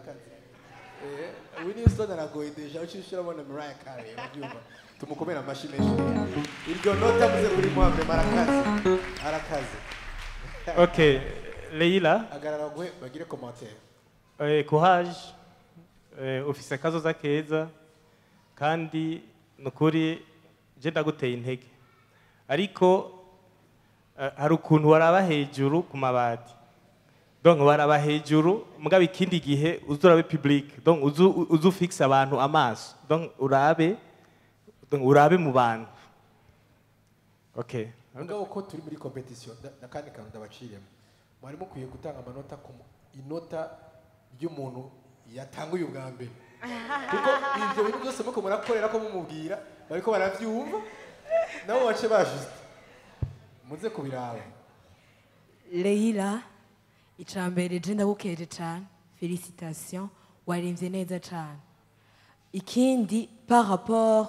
arakaze Winston aragoye deja ucishira bona Mariah Carey urabyumva tumukomera amashi menshi iryo nota muze kuri mwambe arakaze Okay Leila agarara gwe bagire commentaire courage office kazoza keza kandi nukuri je ndaguteye intege ariko hari ukuntu waraba hejuru ku mabati donc waraba hejuru mugabe ikindi gihe uzurabe public donc uzu fixe abantu amaso donc urabe mu bantu okay ngabo ko turi muri competition nakandi kantu ndabaciremo mwari mukwiye gutanga amanota ku inota ry'umuntu yatanguye ubwa mbere kuko ibyo bintu byose muko murakorera ko mumubwira bariko baravyumva nabo bace bajiste muze kubiraba Leila icambere je ndagukeje cyane félicitations warimvye neza cyane ikindi par rapport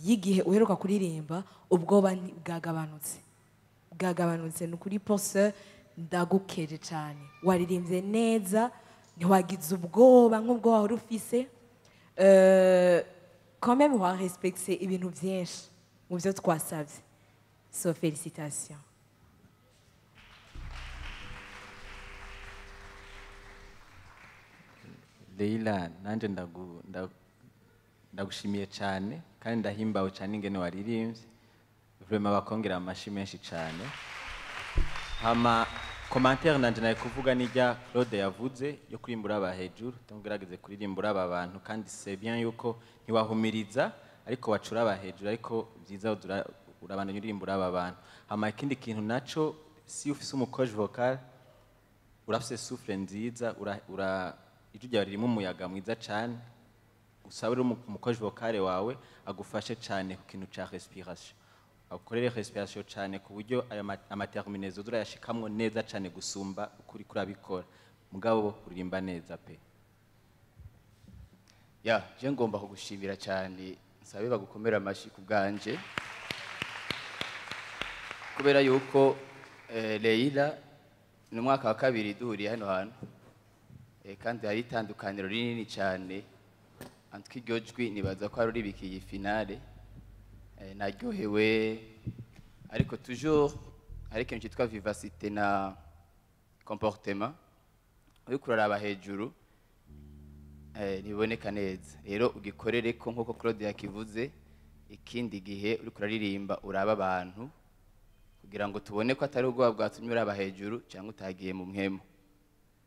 yigihe uheruka kuririmba ubwoba bwagabanutse nukuri pose ndagukeje cyane waririmbye neza ntiwagize ubwoba nk'ubwo wahora ufise quand même wa respecter ibintu byinshi mu byo twasabye so félicitations Leila nanje ndagushimiye cyane kandi ndahimbawe cyane ingene waririmbye vraiment bakongera amashi menshi cyane hama commentaire nanje naye kuvuga nijya Claude yavuze yo kurimbura aba hejuru tungerageze kuririmbura aba bantu kandi c'est bien yuko ntiwahumiriza ariko wacura aba hejuru ariko byiza urabandanya urimbura aba bantu hama ikindi kintu naco si ufise umukoje vocal urafise souffle nziza ijwi ryawe ririmo umuyaga mwiza cyane usabire umukoje vocal wawe agufashe cyane ku kintu ca respiration akorere respiration cyane ku buryo aya amaterminaison durayashikamwe neza cyane gusumba ukuri kurabikora mugabo uririmba neza pe ya je ngomba kugushimira cyane nsabe bagukomera amashi ku bwanje kubera yuko Leila ni umwaka wa kabiri duhuriye hano hantu kandi hari itandukaniro rinini cyane antwi iryo jwi nibaza ko ari bikiye finale naryohewe ariko toujours hari ikintu cyitwa vivacité na comportement uriko uraraba hejuru ntiboneka neza rero ugikorere ko nk'uko Claude yakivuze ikindi gihe uriko uraririmba uraba abantu kugira ngo tubone ko atari ubwoba bwatumye uraba hejuru cyangwa utagiye mu mwemo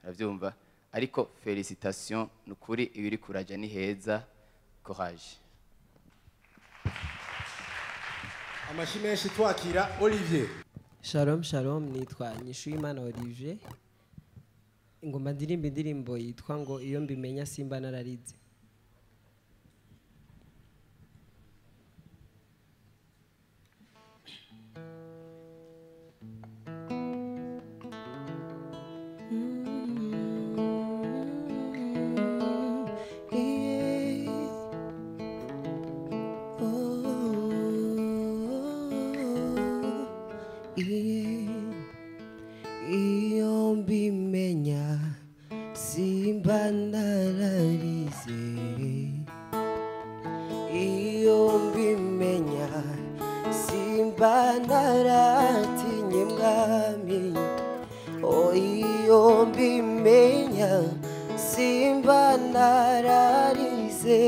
uravyumva ariko félicitations nukuri ibiri kuraja ni heza courage amashi menshi twakira Olivier Shalom nitwa Nyishuyimana Olivier ingoma ndirimba indirimbo yitwa ngo iyo mbimenya simba nararize iyo mbimenya simba nararize iyo mbimenya simba naratinye mwami iyo mbimenya simba nararize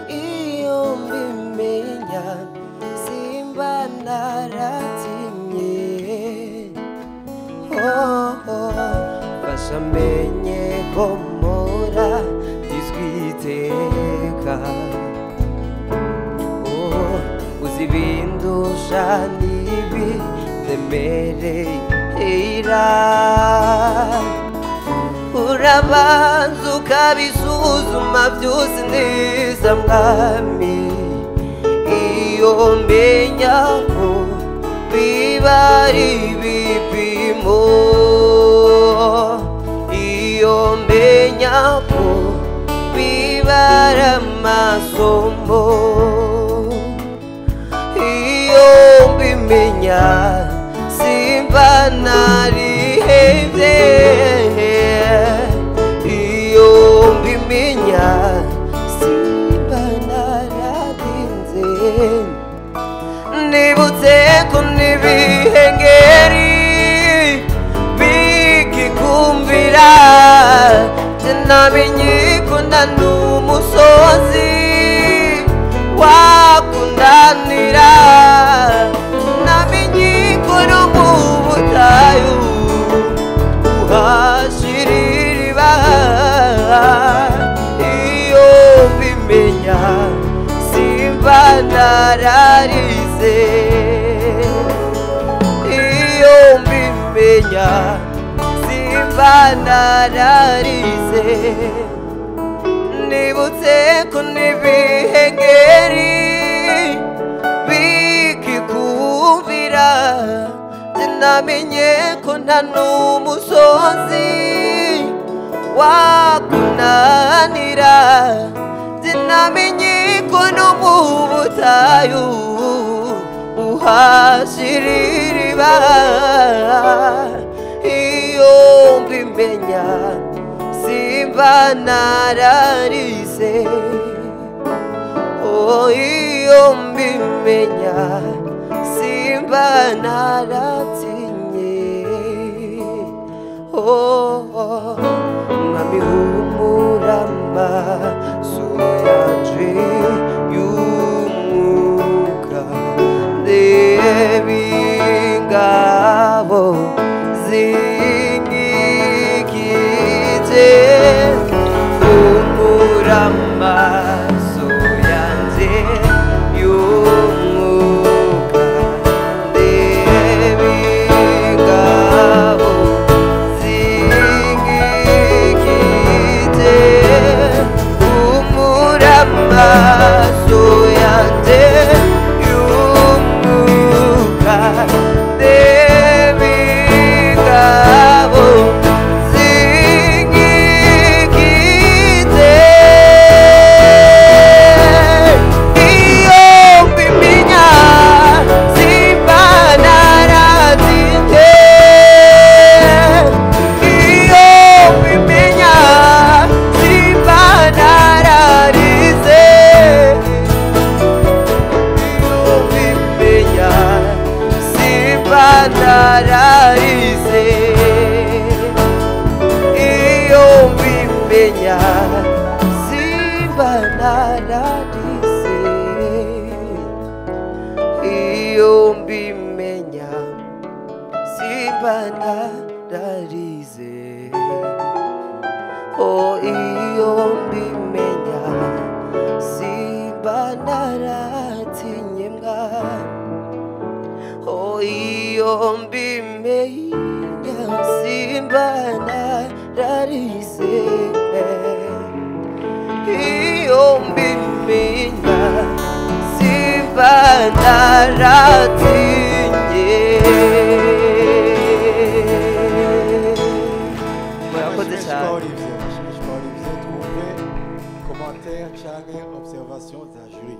iyo mbimenya simba naratinye fasha menye ko mpora ndizwiteka uzibindusha n'ibiremerera urabanza ukabisuzuma byose neza mwami iyo mbenya ko biba ari ibipimo iyo mbenya ko biba ari amasomo iyo mbimenya simba narihebye nibutse ko n'ibihengeri bikikumvira namenye ko nta n'umusozi wakundanira namenye ko no mu butayu uhashirira iyo mbimenya simba nararize iyo mbimenya simba nararize nibutse ko n'ibihengeri bikikumvira namenye ko nta n'umusozi wakunanira namenye ko no mu butayu uhashirira iyo mbimenya simba nararize oh iyo mbimenya simba naratinye oh mami humura amaso yanje y'umwuka ndebe ingabo zinkikije humura amaso yanje y'umwuka ndebe ingabo zinkikije humura amaso yanje y'umwuka ndebe ingabo zinkikije iyo mbimenya simba narazite iyo mbimenya simba nararize iyo mbimenya simba nararize iyo mbimenya simba nararize iyo mbimenya simba nararize oh iyo mbimenya simba naratinye mwana oh iyo mbimenya simba nararize iyo mbimenya simba naratinye murakoze cyane Shimishwa Olivier, trouver commentaire canke observation za jury.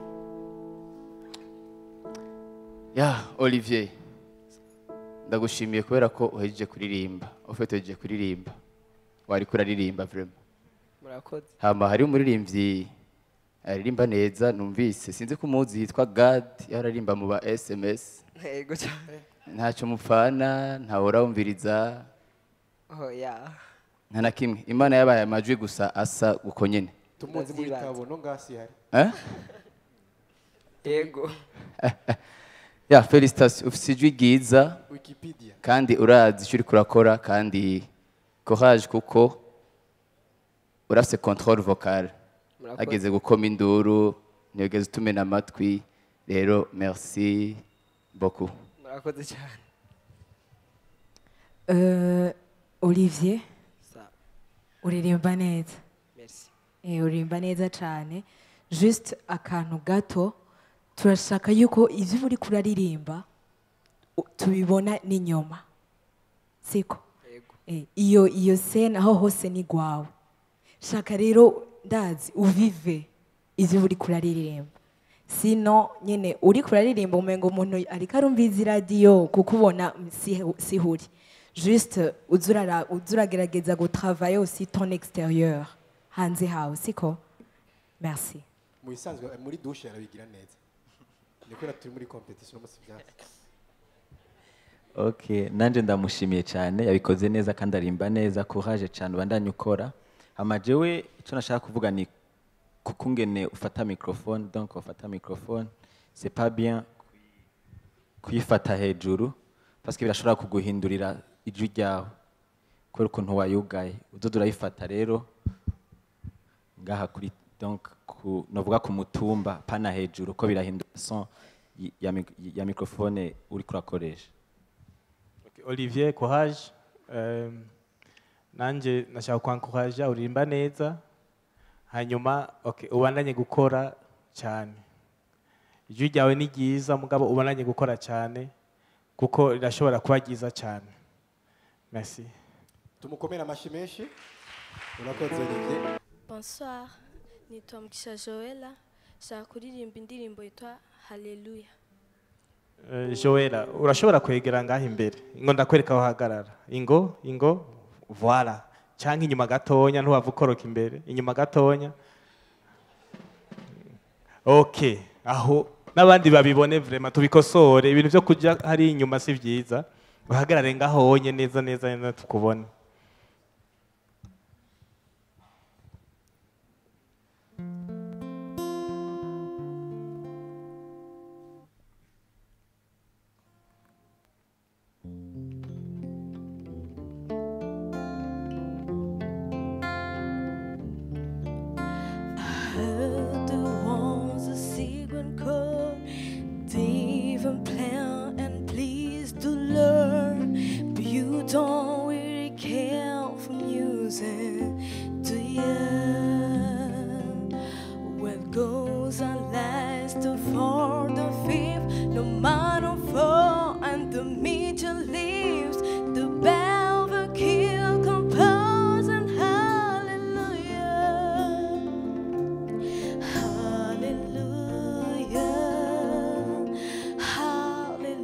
Ya Olivier ndagushimiye kubera ko uhejeje kuririmba ufite uhejeje kuririmba wari kuraririmba vraiment murakoze hama hari umuririmbyi aririmba neza numvise sinzi ko umuzi yitwa God yararimba mu ba SMS yego cyane ntacyo mupfana ntahora wumviriza oh ya nta na kimwe imana yabaye amajwi gusa asa uko nyene Tumuzi muri tabo no ngasi hari. yego ya félicitations ufite ijwi ryiza Wikipedia. kandi urazi icyo uri kurakora kandi courage kuko urafite contrôle vocal ageze gukoma induru ntiyogeze utumena amatwi rero merci beaucoup murakoze cyane Olivier Sa- uririmba neza merci uririmba neza cyane just akantu gato turashaka yuko ibyo uri kuraririmba tubibona n'inyuma siko yego iyo sena aho hose ni gwawe shaka rero ndazi uvive ibyo uri kuraririmba sino nyine uri kuraririmba umengo umuntu ariko arumviza iradiyo kuko ubona sihuri juste uzuragerageza gutravailler aussi ton extérieur hanze hawe siko merci Mu bisanzwe muri douche arabigira neza. ni kubera turi muri competition no musibyaza. Okay, nanje ndamushimiye cyane yabikoze neza kandi arimba neza courage cyane ubandanye ukora. Hama jewe icyo nashaka kuvuga ni kukungene ufata microphone, donc ufata microphone c'est pas bien kuyifata hejuru parce que birashobora kuguhindurira ijwi ryawe kubera ukuntu wayugaye uzoza urayifata rero ngaha kuri donc novuga ku mutumba pana hejuru ko birahindura son ya microphone uri kurakoresha. Okay, Olivier courage. Nanje nashaka kwankoraje uririmba neza hanyuma okay ubandanye gukora cyane. Ijwi ryawe ni ryiza mugabo ubandanye gukora cyane kuko rirashobora kuba ryiza cyane. Merci. Tumukomera amashi menshi. Urakoze Olivier. Bonsoir, nitwa Mukisha Joella, nshaka kuririmba indirimbo yitwa Haleluya. Joella, urashobora kwegera ngaho imbere. Ingo ndakwereka aho hagarara. Ingo, voilà. Cyangwa inyuma gatonya ntuwava ukoroka imbere. Inyuma gatonya. Okay, aho n'abandi babibone vraiment tubikosore. Ibintu byo kujya hari inyuma si byiza. Uhagarare ngaho wonye neza tukubone. Don't really care for music, do ya? What goes on last for the fifth, no matter for and the major leaves, the bell will kill compose and hallelujah, hallelujah, hallelujah.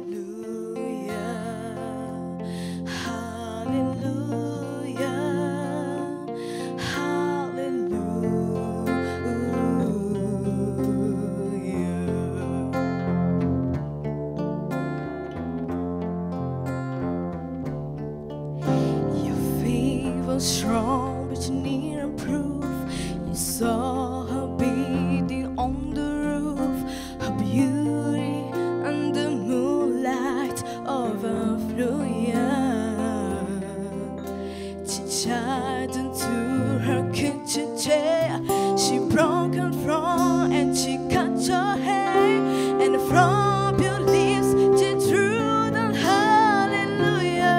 Strong, but you need a proof. You saw her bathing on the roof, her beauty and the moonlight overflowing. She child into her kitchen chair. She broke her front and she cut your hair, and from your lips she drew the hallelujah.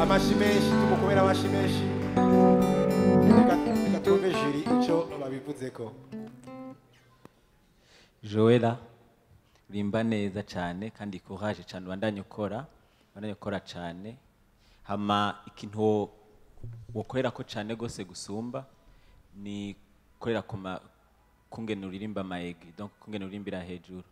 amashi menshi tumukomera amashi menshi reka tuve jiri icyo babivuzeko Joella rimba neza cyane kandi courage cyane bandanye ukora cyane hama ikintu wokorera ko cyane gose gusumba ni korera kungena uririmba maegi donc kungena uririmbira hejuru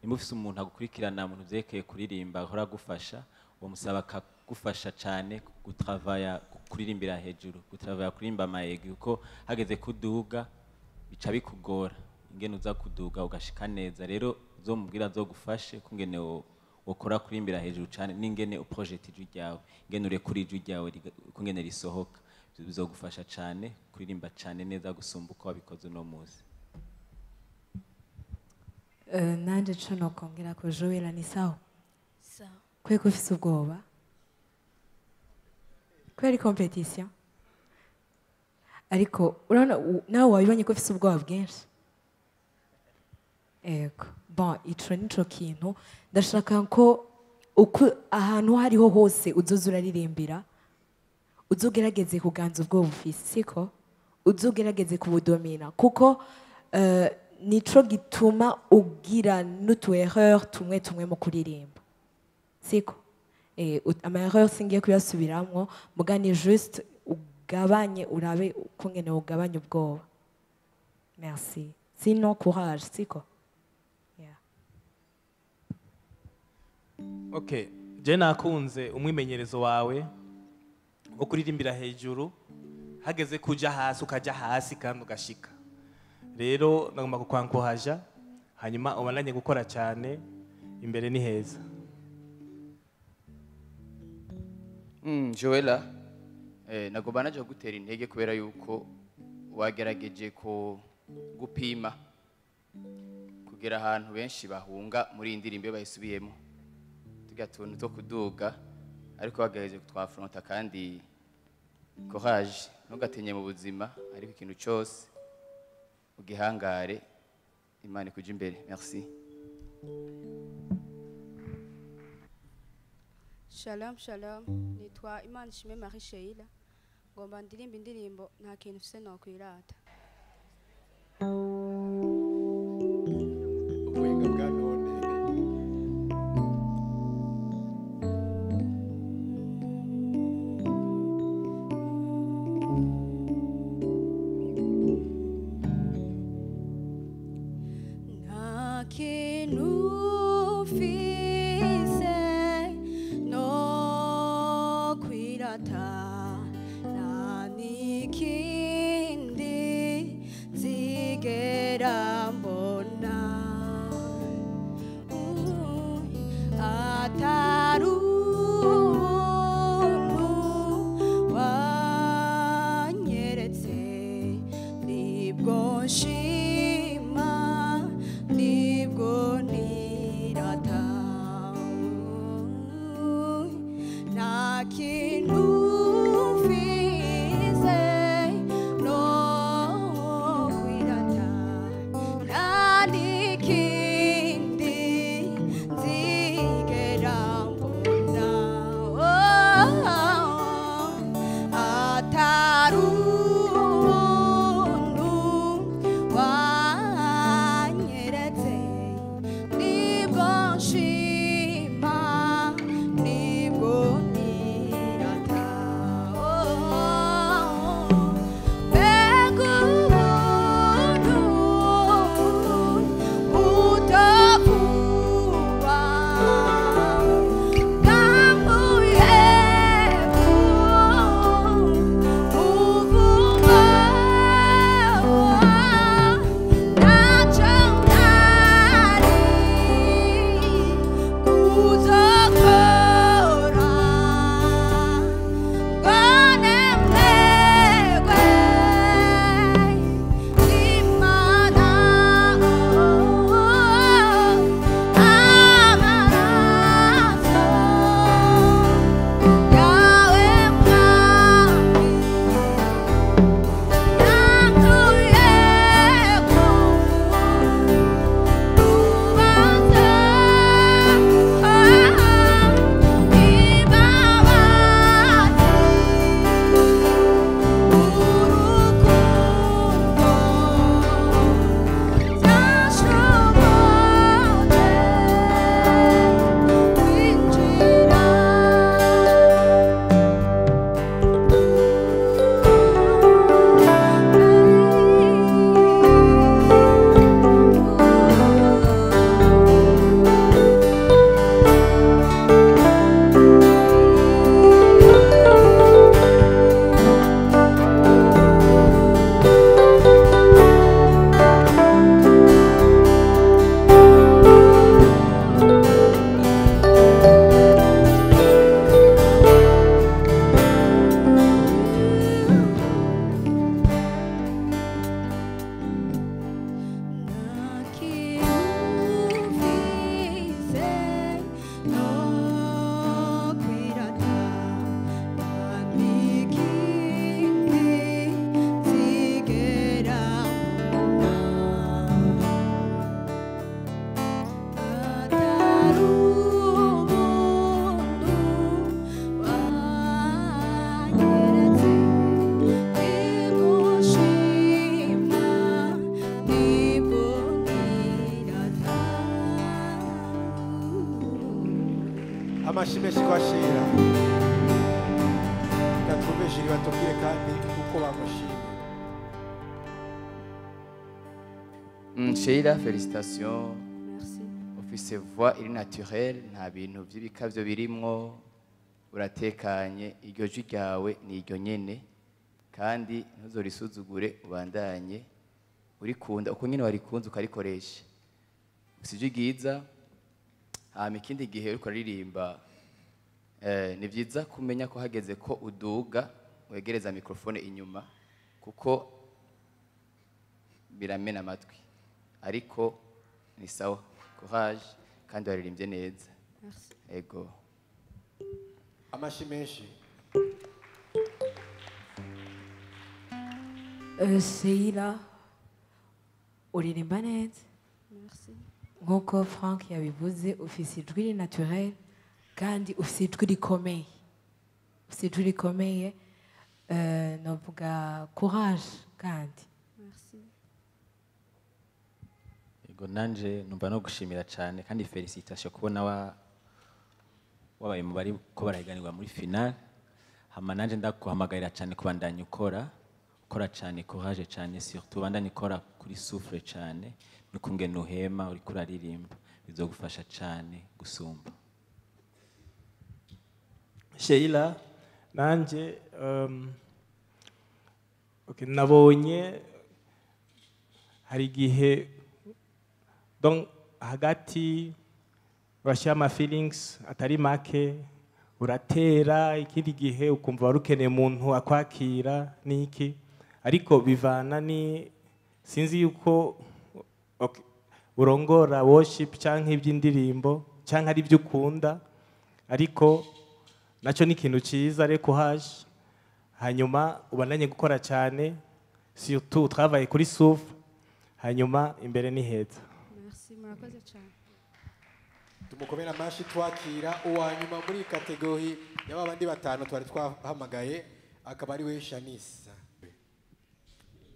nimba ufise umuntu agukurikirana umuntu vyekeye kuririmba ahora gufasha uwo musaba akagufasha cyane gutravaya kuririmbira hejuru gutravaya kuririmba maegi kuko hageze kuduga bica bikugora ingene uza kuduga ugashika neza rero uzomubwira azogufashe kungene wokora kurimbira hejuru cyane n'ingene uproject ijwi ryawe ingene urekura ijwi ryawe kungene risohoka bizogufasha cyane kuririmba cyane neza gusumba uko wabikoze uno munsi. Nanje co nokongera ko Joella ni sawa Sawa. kweko ufise ubwoba kweri competition ariko urabona nawe wabibonye ko ufise ubwoba bwinshi. Ego bon ico nico kintu ndashaka ko uko ahantu hariho hose uzoza uraririmbira uzogerageze kuganza ubwoba ufise siko uzogerageze kubudomina kuko nico gituma ugira n'utu erreur tumwe mu kuririmba siko ama erreur singiye kuyasubiramwo mugani juste ugabanye urabe kungene ugabanye ubwoba. Merci sinon courage siko. Okay, je nakunze umwimenyerezo wawe wo kuririmbira hejuru hageze kuja hasi ukaja hasi kandi ugashika. Rero nagomba kukwankohaja hanyuma ubandanye gukora cyane imbere ni heza. Joella nagomba naje gutera intege kubera yuko wagerageje ko gupima kugera ahantu benshi bahunga muri indirimbo bayisubiyemo tugatuntu to kuduga ariko wagerageje kutwafronta kandi courage ntugatinye mu buzima ariko ikintu cyose ugihangare Imana ikuja imbere. Merci. Shalom shalom nitwa Imana Ishimwe Marie Sheila ngomba ndirimba indirimbo nta kintu ufise no kwirata. ubuhinga bwa none Nta kintu ufise no kwirata nta n'ikindi nzigera mbona atari ubuntu wanyeretse nibwo nshima nibwo nirata nta kintu mfise no kwirata amashyi menshi kwa Sheila gatube jiri batubwire kandi uko bamushimye. Sheila, félicitations. Merci. Ufise voix iri naturelle, nta bintu by'ibikavyo birimwo, uratekanye, iryo jwi ryawe ni iryo nyene, kandi ntuzorisuzugure, ubandanye urikunda uko nyene warikunze ukarikoresha. Ufise ijwi ryiza, hama ikindi gihe uriko uririmba, ni vyiza kumenya ko hageze ko uduga wegereza mikrofone inyuma, kuko biramena amatwi. Ariko ni sawa, courage, kandi waririmbye neza. Merci. Ego. Amashyi menshi. Sheila uririmba neza Merci. nk'uko Frank yabivuze, ufise ijwi riri naturel kandi ufise ijwi rikomeye, ufise ijwi rikomeye, novuga courage kandi. Merci. Ego nanje numva no gushimira cyane kandi felicitation kubona wabaye mu bari ko barahiganirwa muri final. Hama nanje ndakuhamagarira cyane kubandanya ukora cyane, courage cyane, surtout bandanya ukora kuri souffle cyane, nukungene uhema uri kuraririmba bizogufasha cyane gusumba. Sheila nanje nabonye hari igihe donc hagati urashyira ama feelings atari make, uratera, ikindi gihe ukumva warukeneye umuntu akwakira niki, ariko bivana ni sinzi yuko urongora worship canke iby'indirimbo canke ari byo ukunda, ariko naco ni ikintu ciza, ariko haje hanyuma ubandanye gukora cyane, surtout travaye kuri souffle, hanyuma imbere ni heza. Merci, murakoze cyane. Tumukomera amashyi twakira uwanyuma muri kategori y'aba bandi batanu twari twahamagaye, akaba ari we Shanice.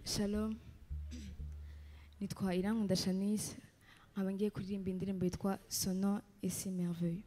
Shalom. Nitwa Irankunda Shanice, nkaba ngiye kuririmba indirimbo yitwa Sonore et si merveilleux.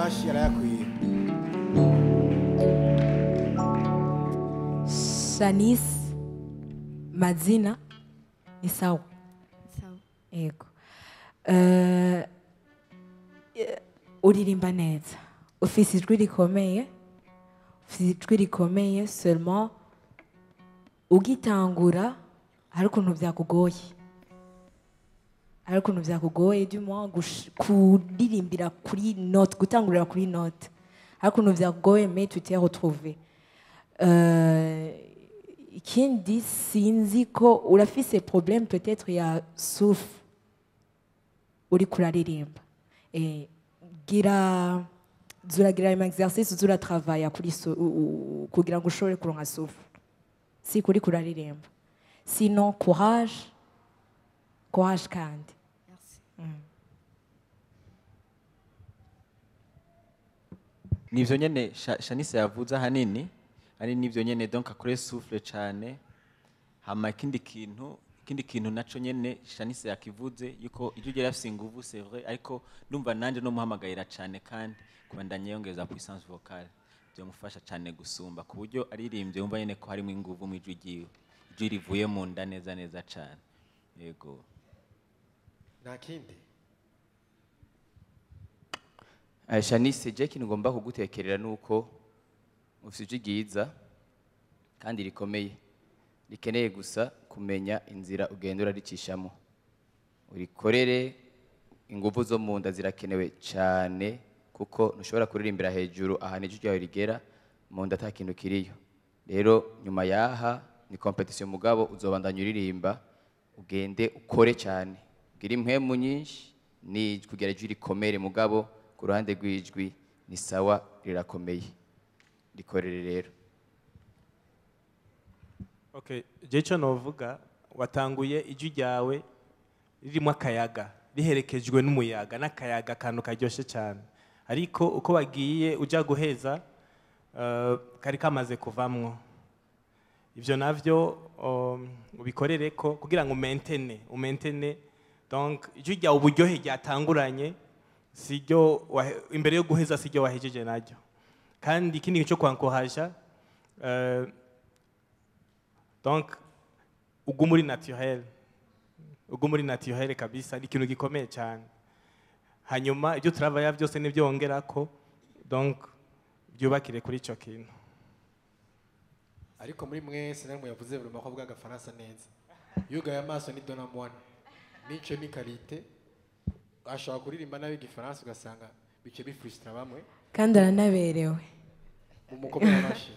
amashyi arayakwiye. Shanice mazina ni sawa. Sawa. Yego. Uririmba neza. Ufise ijwi rikomeye. Ufise ijwi rikomeye seulement ugitangura hari ukuntu byakugoye du moins kuririmbira kuri note gutangurira kuri note hari ukuntu byakugoye mais tu t'es retrouvé ikindi sinzi ko urafise problème peut-être ya souffle uri kuraririmba zuragira ama exercice zura travailler kuri kugira ngo ushobore kuronka souffle si kuri kuraririmba sinon courage kandi nivyo nyene Shanice yavuze ahanini ari nivyo nyene donc akore souffle cyane hama ikindi kintu naco nyene Shanice yakivuze yuko ijyo gera afise inguvu c'est vrai ariko ndumva nanje no muhamagayira cyane kandi kubandanya yongeza puissance vocale byo mufasha cyane gusumba ku buryo aririmbye yumva nyene ko harimo inguvu mu ijwi ryiwe ijwi rivuye mu nda neza cyane yego nakindi Shanice je kintu ngomba kugutekerera nuko ufite ijwi ryiza kandi rikomeye rikeneye gusa kumenya inzira ugenda uraricishamo urikorere ingufu zo mu nda zirakenewe cyane kuko ntushobora kuririmbira hejuru ahantu ijwi ryawe rigera mu nda ata kintu kiriyo rero nyuma yaha ni competition mugabo uzobandanya uririmba ugende ukore cyane gira impwemu nyinshi ni kugira ijwi rikomere mugabo ku ruhande rw'ijwi ni sawa rirakomeye rikorere rero okay jecho novuga watanguye ijwi ryawe ririmo akayaga riherekejwe n'umuyaga n'akayaga kantu karyoshe cyane ariko uko wagiye uja guheza kari kamaze kuvamwo ivyo navyo ubikorere ko kugira ngo umentene donc ijwi ryawe uburyohe ryatanguranye siryo imbere yo guheza siryo wahejeje naryo kandi ikindi cyo kwankohaja donc ugumuri naturel kabisa ni ikintu gikomeye cyane hanyuma ibyo travaya byose nibyo wongera ko donc byubakire kuri ico kintu ariko muri mwese namwe yavuze buri makobwa agafaransa neza yugaye amaso ni donamone nico ni qualité ashaka kuririmba nabi igifaransa ugasanga bice bifrustra bamwe kandi aranaberewe umukomeye amashi